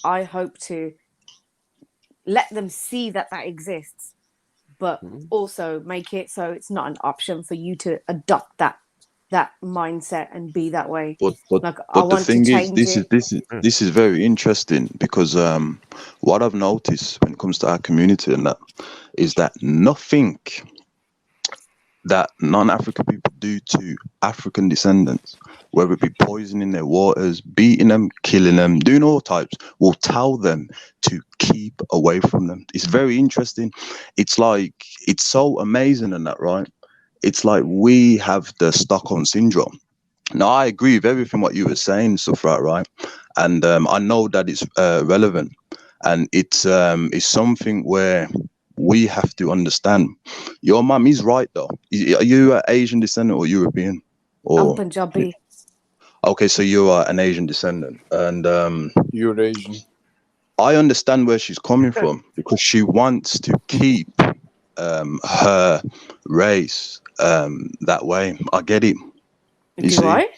I hope to let them see that exists, but also make it so it's not an option for you to adopt that mindset and be that way. But like I but the want to thing is, change it. this is very interesting because what I've noticed when it comes to our community and that is that nothing that non-African people do to African descendants, whether it be poisoning their waters, beating them, killing them, doing all types, will tell them to keep away from them. It's very interesting. It's like, it's so amazing and that, right? It's like we have the Stockholm syndrome. Now, I agree with everything what you were saying, Sufrat, right? And I know that it's relevant, and it's something where we have to understand. Your mum is right, though. Are you an Asian descendant or European? I'm Or Punjabi. okay, so you are an Asian descendant, and You're Asian. I understand where she's coming from because she wants to keep her race that way. I get it. You Do see? I?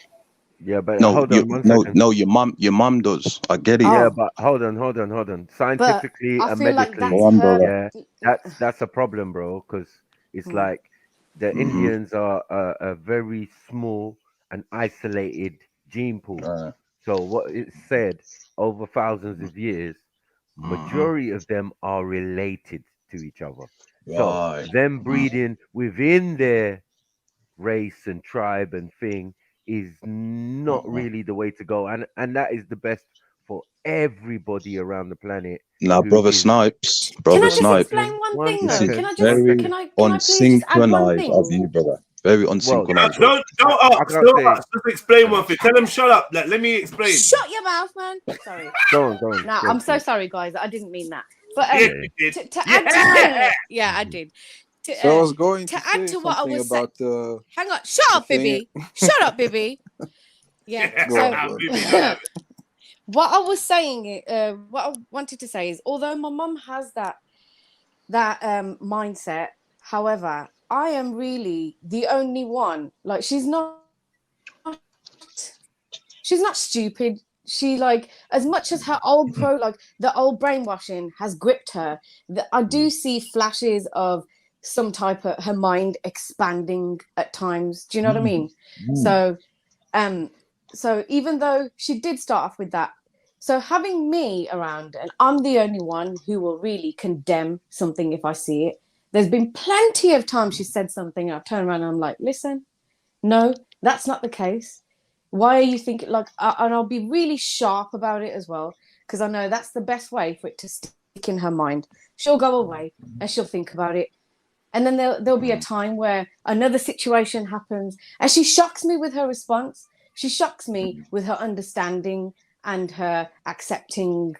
Yeah, but No, hold you, on one no, second. no. Your mum does. I get it. Yeah, Oh. but hold on. But Scientifically I and feel like medically, that's her. yeah, that's a problem, bro. Because it's like the Indians are a very small and isolated gene pool. So what it said over thousands of years, majority of them are related to each other. So Right. them breeding within their race and tribe and thing is not really the way to go, and that is the best for everybody around the planet. Now, Who brother is Snipes, Can brother I just Snipes, explain one one thing this though? is Can I second, just one very second. can I please just add one unsynchronized of thing? you, brother. Very Well, unsynchronized. Don't I can't say. just explain one thing. Tell him shut up. Let me explain. Shut your mouth, man. Sorry. Go on. No, I'm so sorry, guys. I didn't mean that. But Yeah, you did. to add to yeah, I did. So I was going to to add say to what I something was about hang on, shut up, thing- Bibby. Shut up, Bibby. Yeah. Go So on. what I was saying, what I wanted to say is, although my mum has that mindset, however, I am really the only one. Like, she's not stupid. She, like, as much as her old the old brainwashing has gripped her, I do see flashes of some type of her mind expanding at times. Do you know what I mean? So even though she did start off with that, so having me around, and I'm the only one who will really condemn something if I see it. There's been plenty of times she said something, and I turn around and I'm like, listen, no, that's not the case. Why are you thinking and I'll be really sharp about it as well, because I know that's the best way for it to stick in her mind. She'll go away and she'll think about it. And then there'll be a time where another situation happens and she shocks me with her response. She shocks me with her understanding and her accepting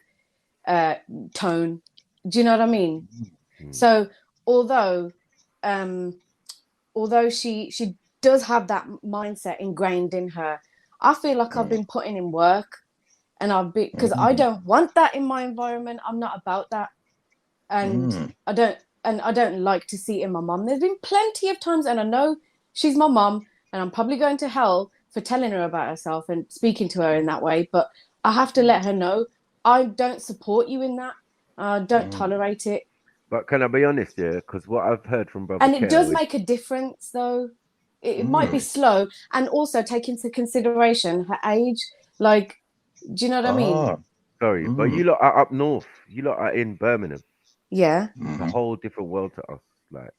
tone. Do you know what I mean? So although she does have that mindset ingrained in her, I feel like I've been putting in work, and because I don't want that in my environment. I'm not about that, and I don't like to see it in my mum. There's been plenty of times, and I know she's my mum, and I'm probably going to hell for telling her about herself and speaking to her in that way. But I have to let her know I don't support you in that. I don't tolerate it. But can I be honest, yeah? Because what I've heard from Brother And it Ken does was- make a difference, though. It might be slow, and also take into consideration her age. Like, do you know what I mean? Sorry, but you lot are up north. You lot are in Birmingham. Yeah. It's a whole different world to us. Like,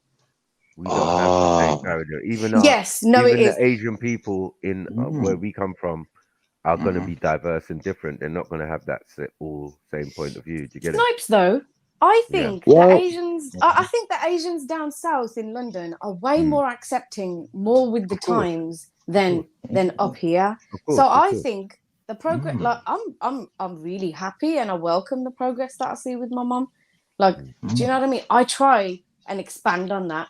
we don't have the same paradigm. Even the Asian people in where we come from are going to be diverse and different. They're not going to have that all same point of view. Do you get Snipes, though, I think the Asians. I think the Asians down south in London are way more accepting, more with the times than up here. So I think the progress. Like, I'm really happy, and I welcome the progress that I see with my mum. Like, do you know what I mean? I try and expand on that.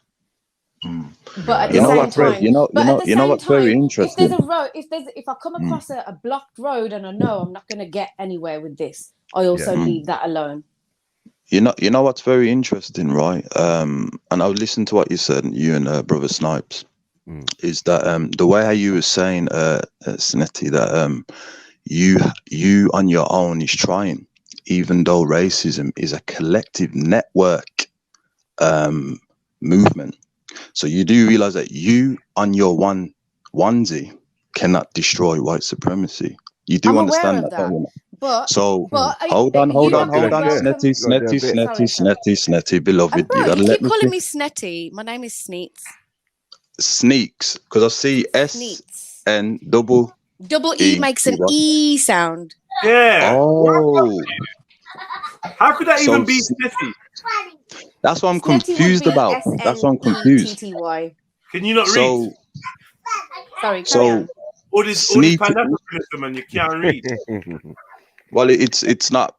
But at the same time, what's very interesting? If there's a road, if I come across a blocked road and I know I'm not going to get anywhere with this, I also leave that alone. You know what's very interesting, right? And I'll listen to what you said, you and Brother Snipes, is that the way how you were saying, Sinetti, that you on your own is trying. even though racism is a collective network movement. So you do realize that you on your onesie cannot destroy white supremacy. You do I'm understand aware of that, that. don't you? But So hold you on, are Snetty, beloved. bro, You gotta you let keep me calling see. me Snetty. My name is Sneets. Sneaks, because I see Sneets. SN double E makes an E sound. Yeah. Oh, How could that so even be Snetty? that's what I'm Snetty confused would be about. That's what I'm confused. SNETTY. Can you not read? Sorry, carry So on. All this Sneety. Pan-Africanism and you can't read. Well, it's not.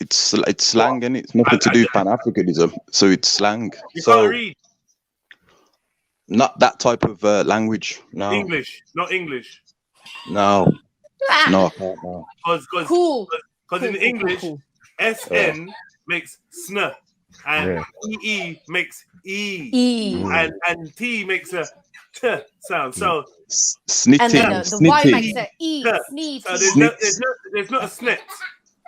It's slang, and it's nothing to do with Pan-Africanism. So it's slang. You can't read. Not that type of language. No. English, not English. No. No, I can't. No. Because in English, SN makes sn, and EE makes E. And T makes a T sound. So snitty. And then the Y makes a E. So there's not a snet.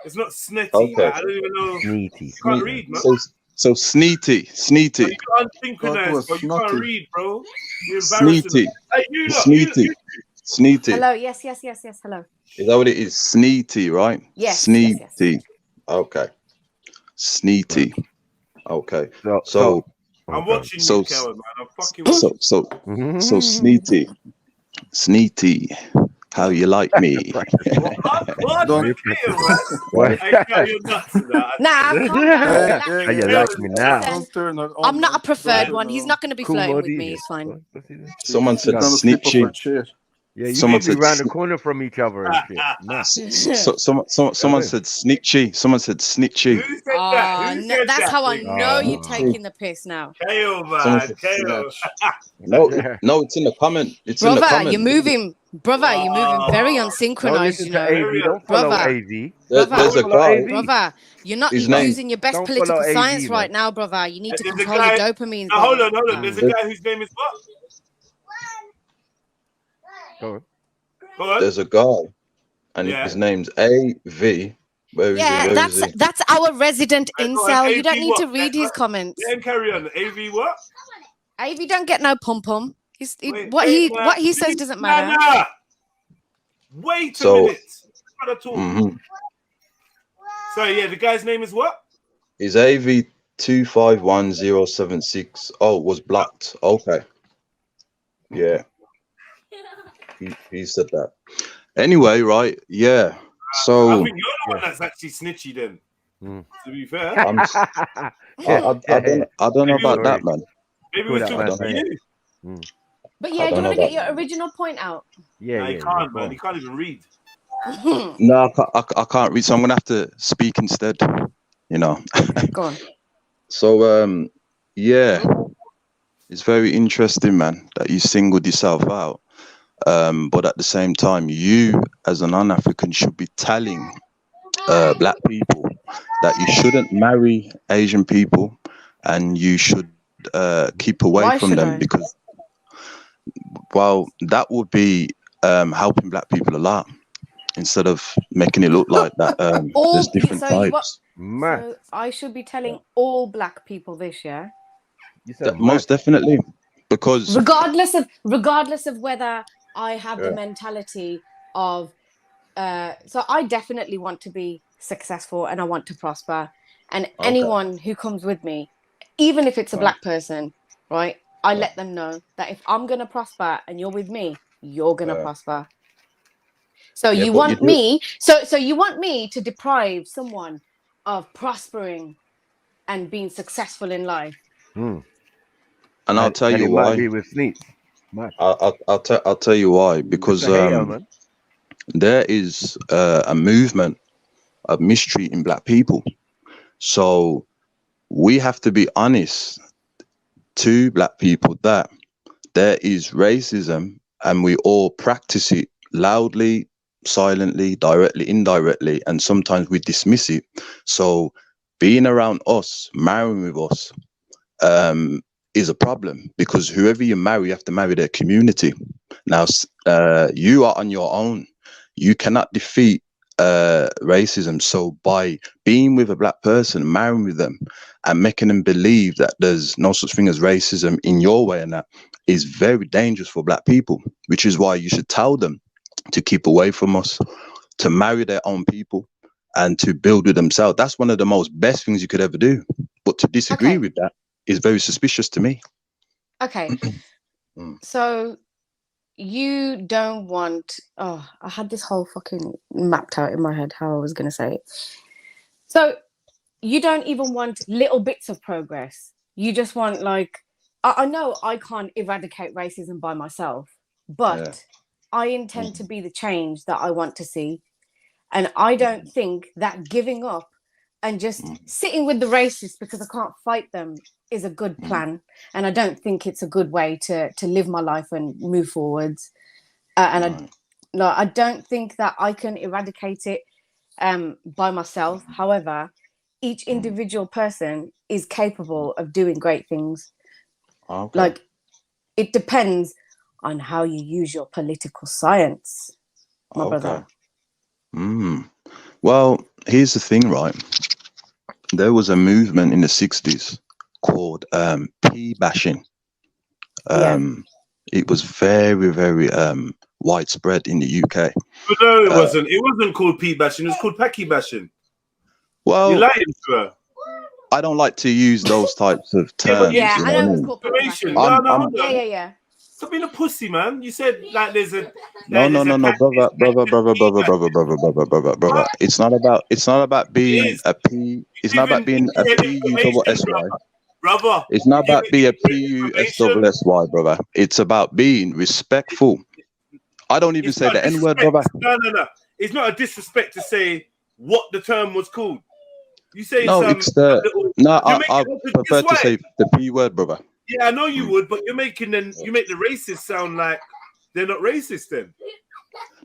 It's not snetty. Okay. I don't even know. Sneety. You can't read, man. So sneety. You can't synchronize, bro. You can't read, bro. You're embarrassing. Sneety. Hey, you lot, Sneety. Sneety. Hello, yes, hello. Is that what it is? Sneety, right? Yes. Sneety. Yes. Okay. Sneety. Okay. So I'm watching you, Keller, man. I'm fucking watching. So Sneety. Sneety. How you like me? What? Don't- You're nuts. Nah, How you like me now? Don't turn her on, I'm not a man. preferred Don't one. turn He's her not going to be Cool flirting with body. me. It's fine. Someone said on. She's gonna slip off her snitchy. chair. Yeah, you Someone need to be said round the corner from each other and shit. Nah. Someone said snitchy. Someone said snitchy. Who said that? Who said That's that? how I know you're Oh. taking the piss now. KO, Someone man. said KO. No, it's in the comment. It's in the Brother, comment. you're moving. Brother, you're moving very Don't unsynchronized, listen you to know. AV. Don't follow Brother. AV. There's a Follow guy. AV. Brother, you're not His name- using your best Don't political follow AV, science right man. now, brother. You need to There's a control guy- your dopamine. Now, hold on. There's a guy whose name is what? Go on. Go on. There's a guy, and Yeah. his name's AV. Where is he? Yeah, Where is he? that's our resident Hey, go on, incel. You don't AV need to what? read his comments. Then carry on. AV what? Avy don't get no pom pom. Wait, What man. he says doesn't matter. Lana. Wait a So- minute. Gotta talk. Mhm. Sorry, yeah, the guy's name is what? Is AV 251076? Oh, was blocked. Okay. Yeah. He said that. Anyway, right? Yeah. I So think you're the one that's actually snitchy then. To be fair. I don't know about that, man. Maybe Cool, we that should man's for name. you. But I yeah, do don't you want know to get about your that. original point out? Yeah, Nah, yeah. he can't, go man. on. He can't even read. No, I can't read, so I'm gonna have to speak instead. You know. Go on. So yeah, it's very interesting, man, that you singled yourself out. But at the same time, you as a non-African should be telling black people that you shouldn't marry Asian people, and you should keep away Why from should them I? because, well, that would be helping black people a lot instead of making it look like that. There's different types. Mad. So I should be telling all black people this, yeah? You said Most definitely, because Regardless of whether I have the mentality of so I definitely want to be successful and I want to prosper, and anyone who comes with me, even if it's a black person, right, I let them know that if I'm gonna prosper and you're with me, you're gonna prosper. So you want me so you want me to deprive someone of prospering and being successful in life. And I'll tell you it why. might be with Sneak. I'll tell you why, because there is a movement of mistreating black people. So we have to be honest to black people that there is racism and we all practice it loudly, silently, directly, indirectly, and sometimes we dismiss it. So being around us, marrying with us, is a problem, because whoever you marry, you have to marry their community. Now, you are on your own. You cannot defeat racism. So by being with a black person, marrying with them, and making them believe that there's no such thing as racism in your way, and that is very dangerous for black people, which is why you should tell them to keep away from us, to marry their own people, and to build with themselves. That's one of the most best things you could ever do. But to disagree with that is very suspicious to me. Okay. So you don't want, I had this whole fucking mapped out in my head how I was going to say it. So you don't even want little bits of progress. You just want, like, I know I can't eradicate racism by myself, but I intend to be the change that I want to see. And I don't think that giving up and just sitting with the racists because I can't fight them is a good plan. And I don't think it's a good way to live my life and move forwards. I don't think that I can eradicate it by myself. However, each individual person is capable of doing great things. Like, it depends on how you use your political science, my brother. Well, here's the thing, right? There was a movement in the 60s called pea bashing. It was very, very widespread in the UK. But no, it wasn't. It wasn't called pea bashing. It was called packy bashing. Well, you're lying to her. I don't like to use those types of terms. Yeah, I know it's called packy bashing. No, yeah. Stop being a pussy, man. You said like there's a no, brother. It's not about being a P. It's not about being a PUSY. Brother. It's not about being a PUSY, brother. It's about being respectful. I don't even say the N-word, brother. No. It's not a disrespect to say what the term was called. You say no, it's the I prefer to say the P word, brother. Yeah, I know you would, but you make the racists sound like they're not racist then.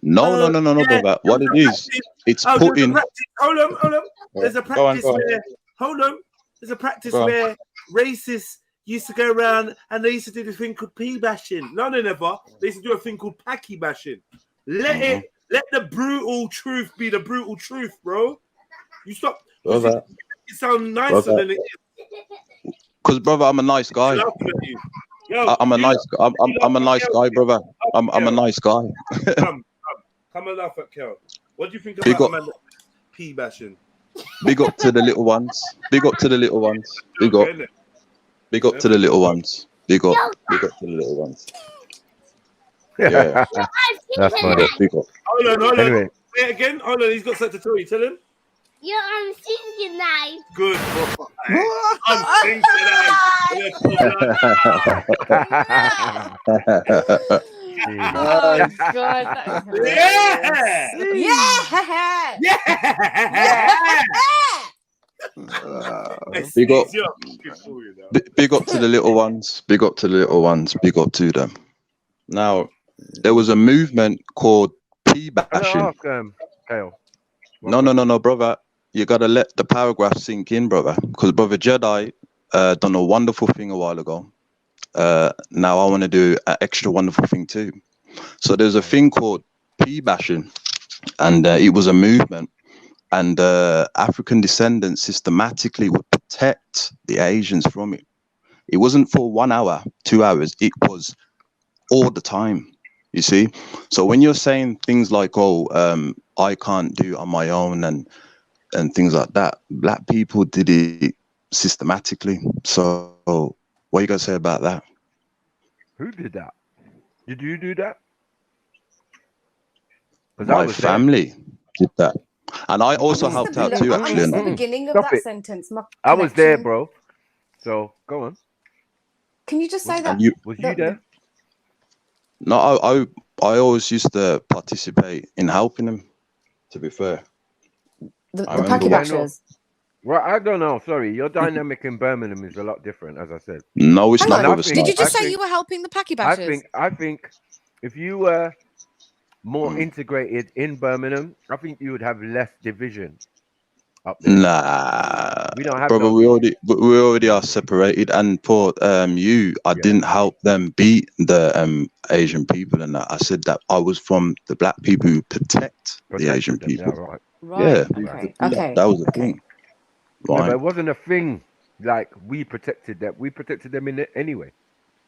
No, brother. What it is, it's putting. Hold on. There's a practice where. Hold on. There's a practice where racists used to go around and they used to do this thing called pea bashing. No, they never. They used to do a thing called packy bashing. Let the brutal truth be the brutal truth, bro. You stop. Brother. It sounds nicer than it is. Because, brother, I'm a nice guy. I'm a nice guy, brother. I'm a nice guy. Come and laugh at Kel. What do you think about pea bashing? Big up to the little ones. Big up to the little ones. Big up. Big up to the little ones. Big up. Big up to the little ones. Yeah. That's funny. Big up. Hold on. Anyway. Say it again. Hold on. He's got something to tell you. Tell him. Yeah, I'm singing now. Good. I'm singing Oh God! Big up to the little ones. Big up to the little ones. Big up to them. Now, there was a movement called pea bashing. No, brother. You gotta let the paragraph sink in, brother. Because brother Jedi done a wonderful thing a while ago. Now I want to do an extra wonderful thing too. So there's a thing called pea bashing, and it was a movement, and African descendants systematically would protect the Asians from it. It wasn't for 1 hour, 2 hours. It was all the time. You see. So when you're saying things like, I can't do it on my own and things like that, black people did it systematically. So what are you gonna say about that? Who did that? Did you do that? My family did that, and I also helped out too. Actually, the beginning of that sentence. I was there, bro. So go on. Can you just say that? Was you there? No, I always used to participate in helping them. To be fair, the packy bashers. Well, I don't know. Sorry, your dynamic in Birmingham is a lot different, as I said. No, it's not. Did you just say you were helping the packy bashers? I think if you were more integrated in Birmingham, I think you would have less division. up there. Nah, We don't have brother, no we already are separated. And for I didn't help them beat the Asian people, and that. I said that I was from the black people who protect the Asian them. Yeah, people. right. Yeah, Okay. that was the thing. Yeah, Right, but it wasn't a thing like we protected them. We protected them in it anyway.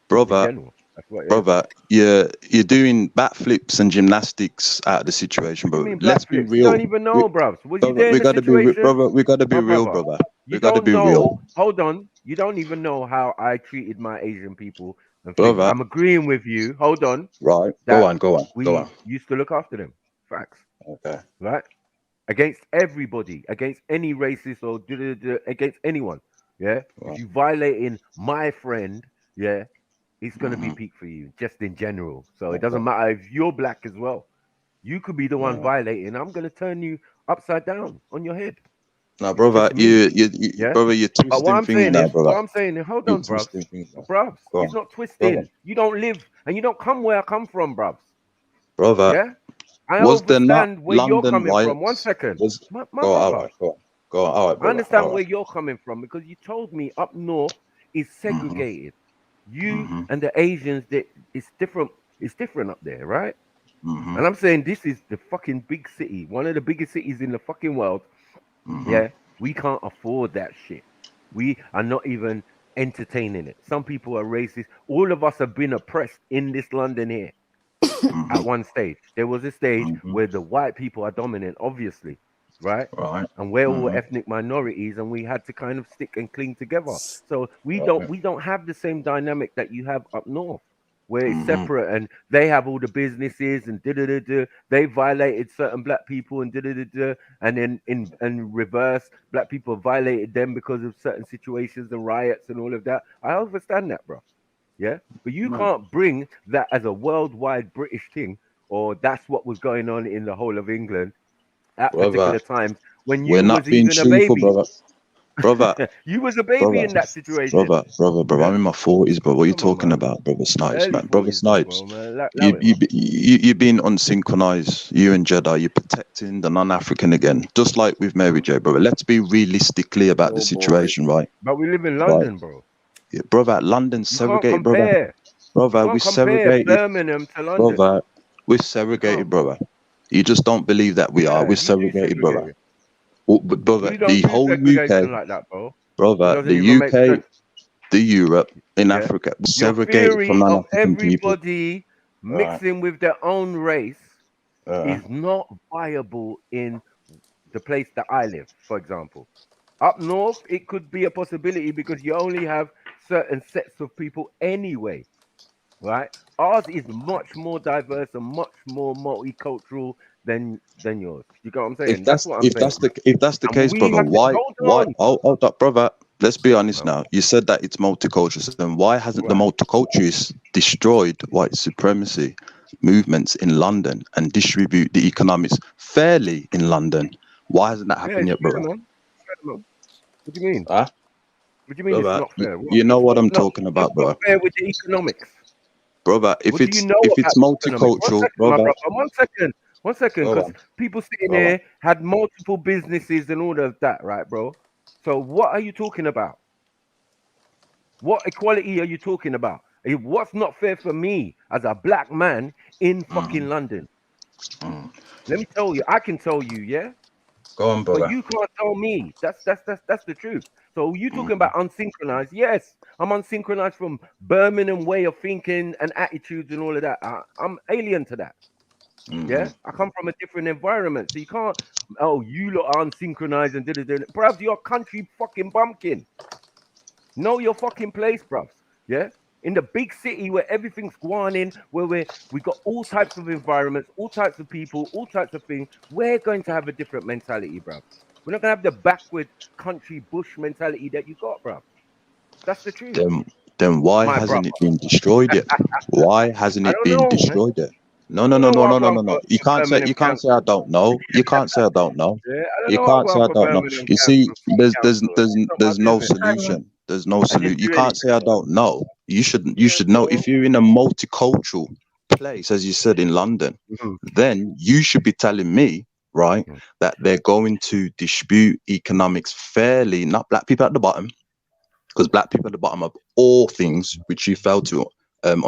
brother. In general. That's what it is. Brother, you're doing backflips and gymnastics out of the situation, What do bro. you mean Let's be blackflips? real. You don't even know, bruv. Was you there We in the gotta be, situation? brother. We gotta be My real, brother. brother. You We gotta don't be know. real, Hold on. You don't even know how I treated my Asian people and things. brother. I'm agreeing with you. Hold on. Right, go on. We used to look after them. Facts. Okay. Right? Against everybody, against any racist or against anyone. Yeah. Right. If you violating my friend, yeah, it's gonna be peak for you, just in general. So it doesn't matter if you're black as well. You could be the one violating. I'm gonna turn you upside down on your head. Now, brother, brother, you're twisting But what I'm things saying now, is, brother. hold on, bruv. Bruvs, it's not twisting. You don't live and you don't come where I come from, bruvs. Brother, yeah, I was there not understand where you're London coming from. riots? One second, my Go on, brother. Go on. All right, brother. I understand where you're coming from because you told me up north is segregated. You and the Asians, it's different. It's different up there, right? And I'm saying this is the fucking big city, one of the biggest cities in the fucking world. Yeah, we can't afford that shit. We are not even entertaining it. Some people are racist. All of us have been oppressed in this London here. At one stage, there was a stage where the white people are dominant, obviously, right? And we're all ethnic minorities, and we had to kind of stick and cling together. So we don't have the same dynamic that you have up north, where it's separate, and they have all the businesses and they violated certain black people and and then in reverse, black people violated them because of certain situations and riots and all of that. I understand that, bro. Yeah, but you can't bring that as a worldwide British thing, or that's what was going on in the whole of England at particular times when you was even a baby, brother. You was a baby in that situation, brother. Yeah? I'm in my 40s, bro. What are you talking about, brother Snipes, man? Brother Snipes, you've been unsynchronized. You and Jedi, you're protecting the non-African again, just like with Mary J, brother. Let's be realistic clear about the situation, right? But we live in London, bro. Yeah, brother, London's segregated, brother. Brother, we're segregated. Birmingham to London. Brother, we're segregated, brother. You just don't believe that we are. We're segregated, brother. Brother, the whole UK, like that, bro. Brother, the UK, the Europe, in Africa, segregated from non-African people. Everybody mixing with their own race is not viable in the place that I live, for example. Up north, it could be a possibility because you only have certain sets of people anyway, right? Ours is much more diverse and much more multicultural than yours. You get what I'm saying? If that's the case, brother, why? Hold up, brother. Let's be honest now. You said that it's multicultural, so then why hasn't the multiculturalists destroyed white supremacy movements in London and distribute the economics fairly in London? Why hasn't that happened yet, brother? What do you mean? Huh? What do you mean it's not fair? You know what I'm talking about, bro. Not fair with the economics, brother. If it's multicultural, brother. One second, because people sitting here had multiple businesses and all of that, right, bro? So what are you talking about? What equality are you talking about? What's not fair for me as a black man in fucking London? Let me tell you. I can tell you, yeah. Go on, brother. But you can't tell me. That's the truth. So you talking about unsynchronized? Yes, I'm unsynchronized from Birmingham way of thinking and attitudes and all of that. I'm alien to that. Yeah, I come from a different environment, so you can't. Oh, you lot are unsynchronized and bruv, you're a country fucking bumpkin. Know your fucking place, bruv. Yeah, in the big city where everything's going in, where we got all types of environments, all types of people, all types of things. We're going to have a different mentality, bruv. We're not gonna have the backward country bush mentality that you got, bruv. That's the truth. Then why hasn't it been destroyed yet? Why hasn't it been destroyed yet? No. You can't say I don't know. You can't say I don't know. You can't say I don't know. You see, there's no solution. There's no solution. You can't say I don't know. You should know. If you're in a multicultural place, as you said in London, then you should be telling me right? That they're going to distribute economics fairly, not black people at the bottom, because black people at the bottom of all things, which you fail to understand.